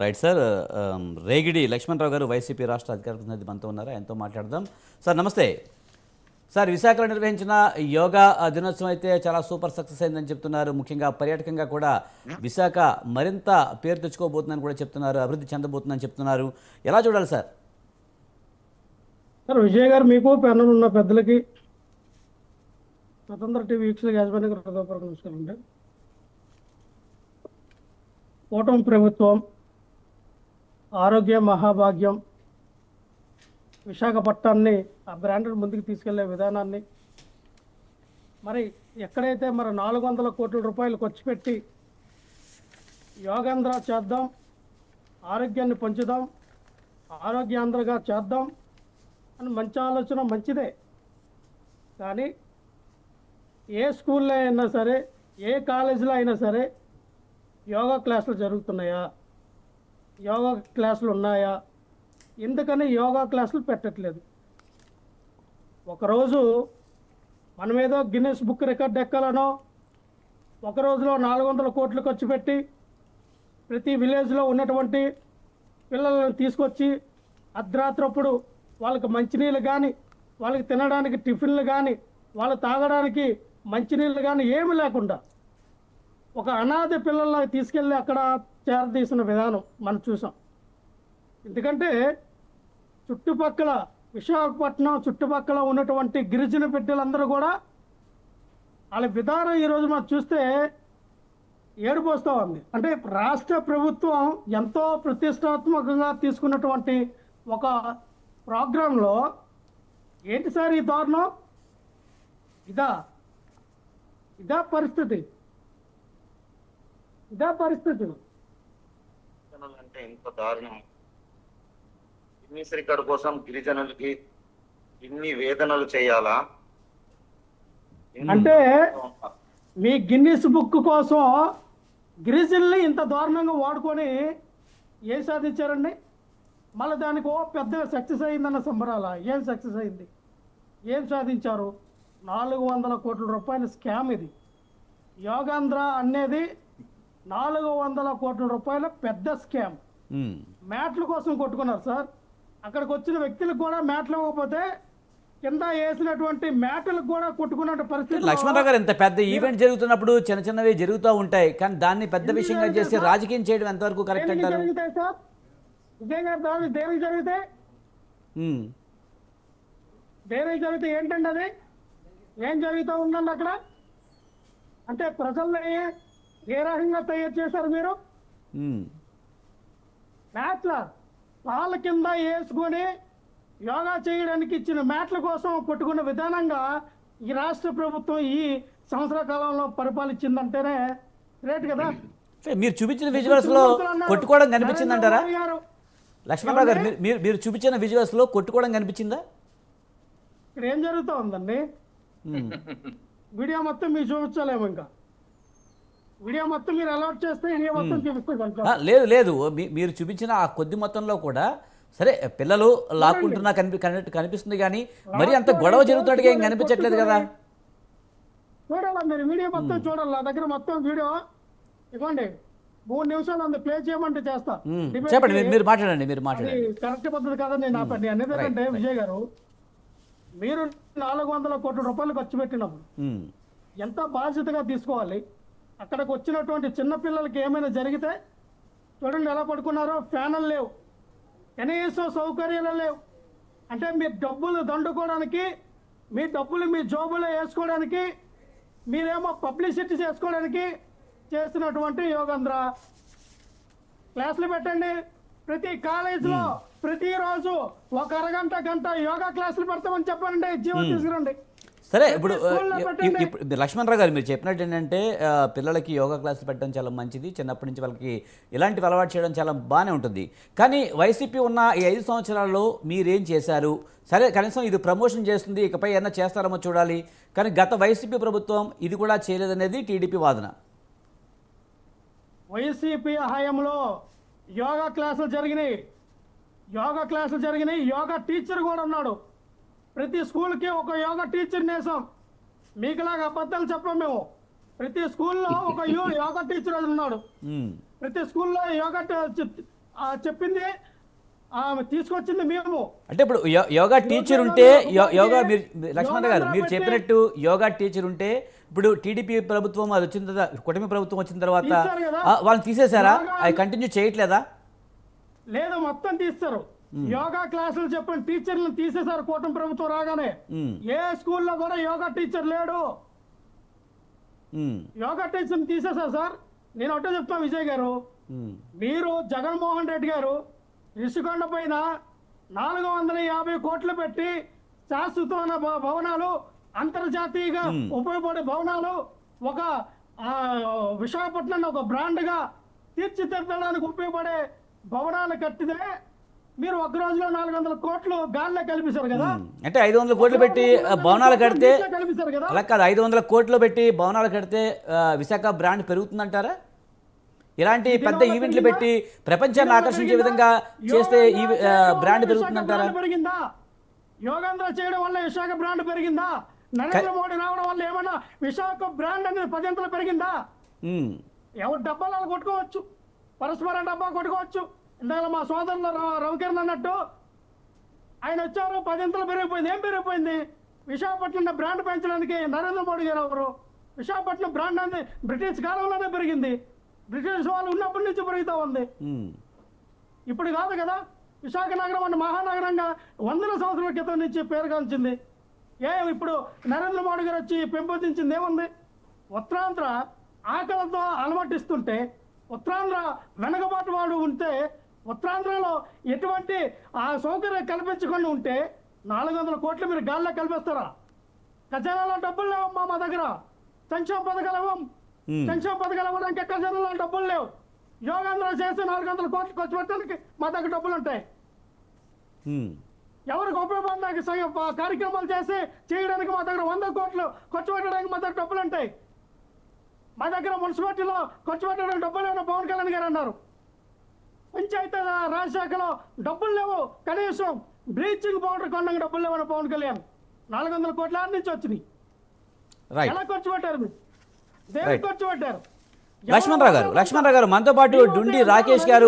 Right sir. Regidi Lakshmanarao గారు YCP రాష్ట్ర అధికార ప్రతినిధి మనతో ఉన్నారు. ఆయనతో మాట్లాడదాం. సార్ నమస్తే. సార్, విశాఖలో నిర్వహించిన యోగా దినోత్సవం అయితే చాలా సూపర్ సక్సెస్ అయిందని చెప్తున్నారు. ముఖ్యంగా పర్యాటకంగా కూడా విశాఖ మరింత పేరు తెచ్చుకోబోతుందని కూడా చెప్తున్నారు, అభివృద్ధి చెందబోతుందని చెప్తున్నారు. ఎలా చూడాలి సార్? సార్ విజయ్ గారు, మీకు ప్యానల్ ఉన్న పెద్దలకి, స్వతంత్ర టీవీ వీక్షకుల యాజమాన్యానికి హృదయపూర్వక నమస్కారం అండి. కూటమి ప్రభుత్వం ఆరోగ్య మహాభాగ్యం విశాఖపట్నాన్ని ఆ బ్రాండ్ ముందుకు తీసుకెళ్లే విధానాన్ని, మరి ఎక్కడైతే మరి 400 కోట్ల రూపాయలు ఖర్చు పెట్టి యోగాంధ్ర చేద్దాం, ఆరోగ్యాన్ని పంచుదాం, ఆరోగ్యాంధ్రగా చేద్దాం అని మంచి ఆలోచన, మంచిదే. కానీ ఏ స్కూల్లో అయినా సరే, ఏ కాలేజీలో అయినా సరే యోగా క్లాసులు జరుగుతున్నాయా, యోగా క్లాసులు ఉన్నాయా? ఎందుకని యోగా క్లాసులు పెట్టట్లేదు? ఒకరోజు మనం ఏదో గిన్నెస్ బుక్ రికార్డ్ ఎక్కాలనో, ఒక రోజులో 400 కోట్లు ఖర్చు పెట్టి ప్రతి విలేజ్లో ఉన్నటువంటి పిల్లలను తీసుకొచ్చి అర్ధరాత్రప్పుడు వాళ్ళకి మంచినీళ్ళు కానీ, వాళ్ళకి తినడానికి టిఫిన్లు కానీ, వాళ్ళు తాగడానికి మంచినీళ్ళు కానీ ఏమి లేకుండా ఒక అనాథ పిల్లల్ని తీసుకెళ్ళి అక్కడ చేరదీసిన విధానం మనం చూసాం. ఎందుకంటే చుట్టుపక్కల విశాఖపట్నం చుట్టుపక్కల ఉన్నటువంటి గిరిజన బిడ్డలందరూ కూడా వాళ్ళ విధానం ఈరోజు మనం చూస్తే ఏడుపోస్తూ ఉంది. అంటే రాష్ట్ర ప్రభుత్వం ఎంతో ప్రతిష్టాత్మకంగా తీసుకున్నటువంటి ఒక ప్రోగ్రాంలో ఏంటి సార్ ఈ దారుణం? ఇదా పరిస్థితి. అంటే ఇంత దారుణం. గిన్నీస్ రికార్డు కోసం గిరిజనులకి ఇన్ని వేదనలు చేయాలా? అంటే మీ గిన్నీస్ బుక్ కోసం గిరిజనుల్ని ఇంత దారుణంగా వాడుకొని ఏం సాధించారండి? మళ్ళీ దానికి పెద్ద సక్సెస్ అయిందన్న సంబరాల. ఏం సక్సెస్ అయింది? ఏం సాధించారు? 400 కోట్ల రూపాయల స్కామ్ ఇది. యోగాంధ్ర అనేది 400 కోట్ల రూపాయల పెద్ద స్కామ్. మ్యాట్ల కోసం కొట్టుకున్నారు సార్. అక్కడికి వచ్చిన వ్యక్తులకు కూడా మ్యాట్లు ఇవ్వకపోతే కింద వేసినటువంటి మ్యాట్లకు కూడా కొట్టుకున్న పరిస్థితి. లక్ష్మణరావు గారు, ఇంత పెద్ద ఈవెంట్ జరుగుతున్నప్పుడు చిన్న చిన్నవి జరుగుతూ ఉంటాయి, కానీ దాన్ని పెద్ద విషయంగా చేసి రాజకీయం చేయడం ఎంతవరకు కరెక్ట్ అంటారు? జరుగుతాయి సార్ విజయ్ గారు, దేనికి జరుగుతాయి? దేనికి జరిగితే ఏంటండి అది? ఏం జరుగుతూ ఉందండి అక్కడ? అంటే ప్రజల్ని ఏ రకంగా తయారు చేశారు మీరు? మ్యాట్ల వాళ్ళ కింద వేసుకొని యోగా చేయడానికి ఇచ్చిన మ్యాట్ల కోసం కొట్టుకున్న విధానంగా ఈ రాష్ట్ర ప్రభుత్వం ఈ సంవత్సర కాలంలో పరిపాలించిందంటేనే గ్రేట్ కదా. మీరు చూపించిన విజువల్స్ లో కొట్టుకోవడం కనిపించిందంటారా లక్ష్మణరావు గారు? మీరు చూపించిన విజువల్స్ లో కొట్టుకోవడం కనిపించిందా? ఇక్కడ ఏం జరుగుతూ ఉందండి? వీడియో మొత్తం మీరు చూపించలేము. ఇంకా వీడియో మొత్తం మీరు అలౌట్ చేస్తే వీడియో మొత్తం చూపిస్తే లేదు, మీరు చూపించిన ఆ కొద్ది మొత్తంలో కూడా సరే పిల్లలు లాక్కుంటున్నా కనిపిస్తుంది, కానీ మరి అంత గొడవ జరుగుతున్నట్టుగా ఏం కనిపించట్లేదు కదా. చూడాలా మీరు? వీడియో మొత్తం చూడాలి. నా దగ్గర మొత్తం వీడియో ఇవ్వండి. 3 నిమిషాలు అంత ప్లే చేయమంటే చేస్తా. చెప్పండి, మీరు మాట్లాడండి. కరెక్ట్ పద్ధతి కాదని నేను ఆపండి. అనేది ఏంటంటే విజయ్ గారు, మీరు 400 కోట్ల రూపాయలు ఖర్చు పెట్టినప్పుడు ఎంత బాధ్యతగా తీసుకోవాలి? అక్కడికి వచ్చినటువంటి చిన్నపిల్లలకి ఏమైనా జరిగితే చూడండి ఎలా పడుకున్నారో. ఫ్యాన్లు లేవు, కనీసం సౌకర్యాలు లేవు. అంటే మీ డబ్బులు దండుకోవడానికి, మీ డబ్బులు మీ జోబులో వేసుకోవడానికి, మీరేమో పబ్లిసిటీ చేసుకోవడానికి చేస్తున్నటువంటి యోగాంధ్ర క్లాసులు పెట్టండి. ప్రతి కాలేజీలో ప్రతిరోజు ఒక గంట యోగా క్లాసులు పెడతామని చెప్పండి. జీవం తీసుకురండి. సరే, ఇప్పుడు లక్ష్మణరావు గారు, మీరు చెప్పినట్టు ఏంటంటే పిల్లలకి యోగా క్లాసులు పెట్టడం చాలా మంచిది. చిన్నప్పటి నుంచి వాళ్ళకి ఇలాంటివి అలవాటు చేయడం చాలా బాగానే ఉంటుంది. కానీ వైసీపీ ఉన్న ఈ 5 సంవత్సరాల్లో మీరేం చేశారు? సరే, కనీసం ఇది ప్రమోషన్ చేస్తుంది, ఇకపై ఏమన్నా చేస్తారేమో చూడాలి. కానీ గత వైసీపీ ప్రభుత్వం ఇది కూడా చేయలేదనేది టీడీపీ వాదన. వైసీపీ హయాంలో యోగా క్లాసులు జరిగినాయి. యోగా టీచర్ కూడా ఉన్నాడు. ప్రతి స్కూల్కి ఒక యోగా టీచర్ నేసాం. మీకులాగా అబద్ధాలు చెప్పాం మేము. ప్రతి స్కూల్లో ఒక యోగా టీచర్ అది ఉన్నాడు. ప్రతి స్కూల్లో యోగా చెప్పింది తీసుకొచ్చింది మేము. అంటే ఇప్పుడు యోగా టీచర్ ఉంటే యోగా మీరు లక్ష్మణ్ గారు మీరు చెప్పినట్టు యోగా టీచర్ ఉంటే ఇప్పుడు టీడీపీ ప్రభుత్వం అది వచ్చిన తర్వాత కూటమి ప్రభుత్వం వచ్చిన తర్వాత తీశారు కదా. వాళ్ళని తీసేశారా? అవి కంటిన్యూ చేయట్లేదా? లేదు, మొత్తం తీస్తారు. యోగా క్లాసులు చెప్పిన టీచర్లను తీసేశారు కూటమి ప్రభుత్వం రాగానే. ఏ స్కూల్లో కూడా యోగా టీచర్ లేడు. యోగా టీచర్ తీసేశారు సార్. నేను ఒకటే చెప్తాను విజయ్ గారు, మీరు జగన్మోహన్ రెడ్డి గారు రిషికొండ పైన 450 కోట్లు పెట్టి శాశ్వతమైన భవనాలు, అంతర్జాతీయంగా ఉపయోగపడే భవనాలు, ఒక విశాఖపట్నం ఒక బ్రాండ్ గా తీర్చిదిద్దడానికి ఉపయోగపడే భవనాలు కట్టితే మీరు ఒక రోజులో 400 కోట్లు గాల్లో కలిపేశారు కదా. అంటే 500 కోట్లు పెట్టి భవనాలు కడితే కలిపేశారు కదా. అలా కాదు, 500 కోట్లు పెట్టి భవనాలు కడితే విశాఖ బ్రాండ్ పెరుగుతుందంటారా? ఇలాంటి పెద్ద ఈవెంట్లు పెట్టి ప్రపంచాన్ని ఆకర్షించే విధంగా చేస్తే ఈ బ్రాండ్ పెరుగుతుందంటారా? పెరిగిందా? యోగాంధ్ర చేయడం వల్ల విశాఖ బ్రాండ్ పెరిగిందా? నరేంద్ర మోడీ రావడం వల్ల ఏమన్నా విశాఖ బ్రాండ్ అనేది 10 అంతలు పెరిగిందా? ఎవరు డబ్బాలు వాళ్ళు కొట్టుకోవచ్చు, పరస్పరం డబ్బా కొట్టుకోవచ్చు. ఇందాక మా సోదరులు రవికిరణ్ అన్నట్టు ఆయన వచ్చారు, 10 అంతలు పెరిగిపోయింది. ఏం పెరిగిపోయింది? విశాఖపట్నం బ్రాండ్ పెంచడానికి నరేంద్ర మోడీ గారు ఎవరు? విశాఖపట్నం బ్రాండ్ అనేది బ్రిటిష్ కాలంలోనే పెరిగింది. బ్రిటిష్ వాళ్ళు ఉన్నప్పటి నుంచి పెరుగుతూ ఉంది, ఇప్పుడు కాదు కదా. విశాఖ నగరం అంటే మహానగరంగా 100ల సంవత్సరాల క్రితం నుంచి పేరుగాంచింది. ఇప్పుడు నరేంద్ర మోడీ గారు వచ్చి పెంపొందించింది ఏముంది? ఉత్తరాంధ్ర ఆకలితో అలమటిస్తుంటే, ఉత్తరాంధ్ర వెనకబాటు వాడు ఉంటే, ఉత్తరాంధ్రలో ఎటువంటి సౌకర్యం కల్పించకుండా ఉంటే 400 కోట్లు మీరు గాల్లో కల్పిస్తారా? ఖజానాలో డబ్బులు లేవమ్మా మా దగ్గర. సంక్షేమ పథకాలు ఇవ్వం. సంక్షేమ పథకాలు ఇవ్వడానికి ఖజానాలో డబ్బులు లేవు. యోగాంధ్ర చేసి 400 కోట్లు ఖర్చు పెట్టడానికి మా దగ్గర డబ్బులు ఉంటాయి. ఎవరికి ఉపయోగపడడానికి కార్యక్రమాలు చేయడానికి మా దగ్గర 100 కోట్లు ఖర్చు పెట్టడానికి మా దగ్గర డబ్బులు ఉంటాయి. మా దగ్గర మున్సిపాలిటీలో ఖర్చు పెట్టడానికి డబ్బులు లేవని పవన్ కళ్యాణ్ గారు అన్నారు. పంచాయతీ రాజ్ శాఖలో డబ్బులు లేవు, కనీసం బ్లీచింగ్ పౌడర్ కొనడానికి డబ్బులు లేవని పవన్ కళ్యాణ్. 400 కోట్ల నుంచి వచ్చినాయి. ఎలా ఖర్చు పెట్టారు మీరు? దేనికి ఖర్చు పెట్టారు? లక్ష్మణరావు గారు మనతో పాటు డుండి రాకేష్ గారు